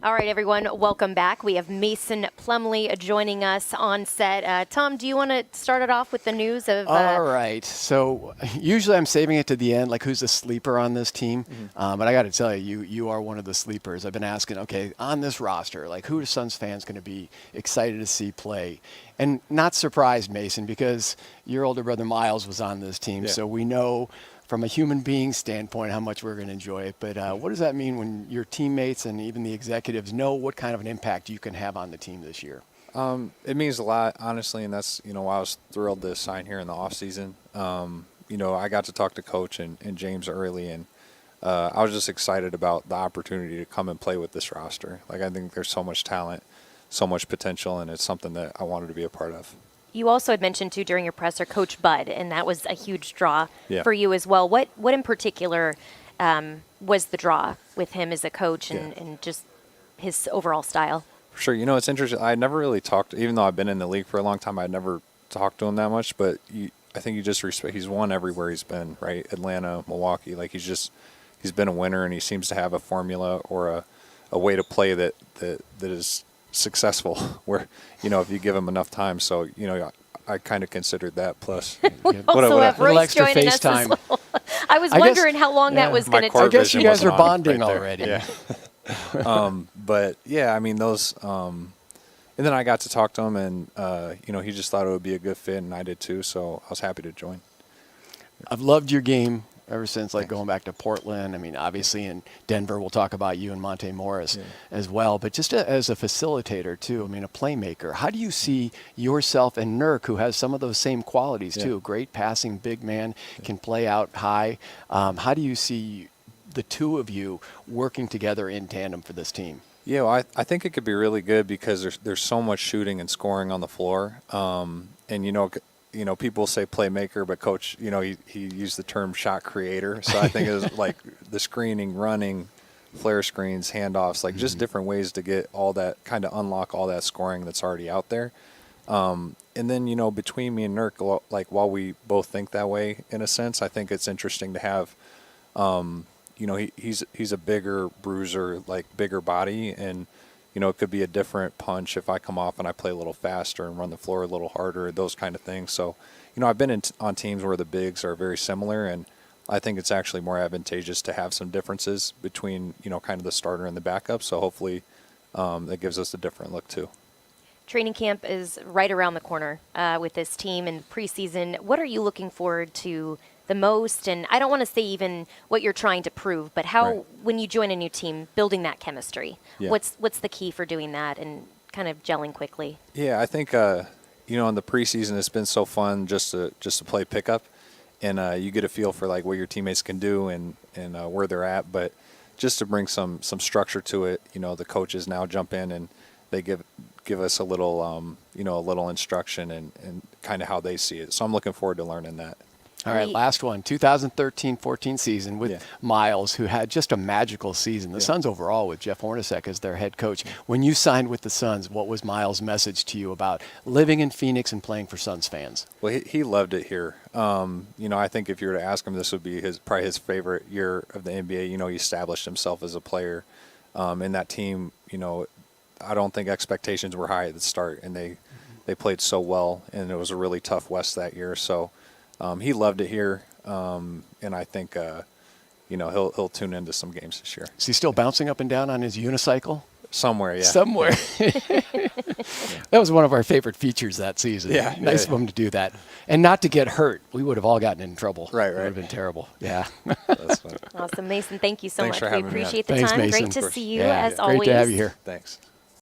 All right, everyone, welcome back. We have Mason Plumlee joining us on set. Tom, do you want to start it off with the news of? All right. So usually I'm saving it to the end, like who's the sleeper on this team. But I got to tell you, you are one of the sleepers. I've been asking, okay, on this roster, like who are Suns fans going to be excited to see play? And not surprised, Mason, because your older brother Miles was on this team, so we know from a human being standpoint how much we're going to enjoy it. But what does that mean when your teammates and even the executives know what kind of an impact you can have on the team this year? It means a lot, honestly, and that's, why I was thrilled to sign here in the offseason. I got to talk to Coach and James early, and I was just excited about the opportunity to come and play with this roster. Like, I think there's so much talent, so much potential, and it's something that I wanted to be a part of. You also had mentioned, too, during your presser, Coach Bud, and that was a huge draw for you as well. What in particular was the draw with him as a coach and just his overall style? For sure. It's interesting. I never really talked, even though I've been in the league for a long time, I never talked to him that much. But I think you just respect, he's won everywhere he's been, right? Atlanta, Milwaukee. Like, he's been a winner, and he seems to have a formula or a way to play that is successful where, if you give him enough time. So, I kind of considered that. Plus, we also have Royce joining us as well. I was wondering how long that was going to take. I guess you guys are bonding already. Yeah. But yeah, I mean those. And then I got to talk to him, and he just thought it would be a good fit, and I did too. So I was happy to join. I've loved your game ever since, going back to Portland. I mean, obviously in Denver, we'll talk about you and Monte Morris as well. But just as a facilitator too, I mean, a playmaker. How do you see yourself and Nurk, who has some of those same qualities too? Great passing, big man, can play out high. How do you see the two of you working together in tandem for this team? Yeah, well, I think it could be really good because there's so much shooting and scoring on the floor. And people say playmaker, but Coach, he used the term shot creator. So I think it was like the screening, running, flare screens, handoffs, like just different ways to get all that, kind of unlock all that scoring that's already out there. And then, between me and Nurk, like while we both think that way in a sense, I think it's interesting to have, he's a bigger bruiser, like bigger body, and it could be a different punch if I come off and I play a little faster and run the floor a little harder, those kind of things. So, I've been on teams where the bigs are very similar, and I think it's actually more advantageous to have some differences between, kind of the starter and the backup. So hopefully that gives us a different look too. Training camp is right around the corner with this team in preseason. What are you looking forward to the most? And I don't want to say even what you're trying to prove, but how, when you join a new team, building that chemistry, what's the key for doing that and kind of gelling quickly? Yeah, I think, in the preseason, it's been so fun just to play pickup, and you get a feel for like what your teammates can do and where they're at. But just to bring some structure to it, the coaches now jump in and they give us a little, a little instruction and kind of how they see it. So I'm looking forward to learning that. All right, last one, 2013-14 season with Miles, who had just a magical season. The Suns overall with Jeff Hornacek as their head coach. When you signed with the Suns, what was Miles' message to you about living in Phoenix and playing for Suns fans? Well, he loved it here. I think if you were to ask him, this would be probably his favorite year of the NBA. He established himself as a player. In that team, I don't think expectations were high at the start, and they played so well, and it was a really tough West that year. So he loved it here, and I think he'll tune into some games this year. Is he still bouncing up and down on his unicycle? Somewhere, yeah. Somewhere. That was one of our favorite features that season. Yeah, nice of him to do that. And not to get hurt. We would have all gotten in trouble. Right. It would have been terrible. Yeah. That's fun. Awesome. Mason, thank you so Thanks much. We appreciate the Thanks, time. Mason. Great to see you Yeah, as always. Great to have you here. Thanks.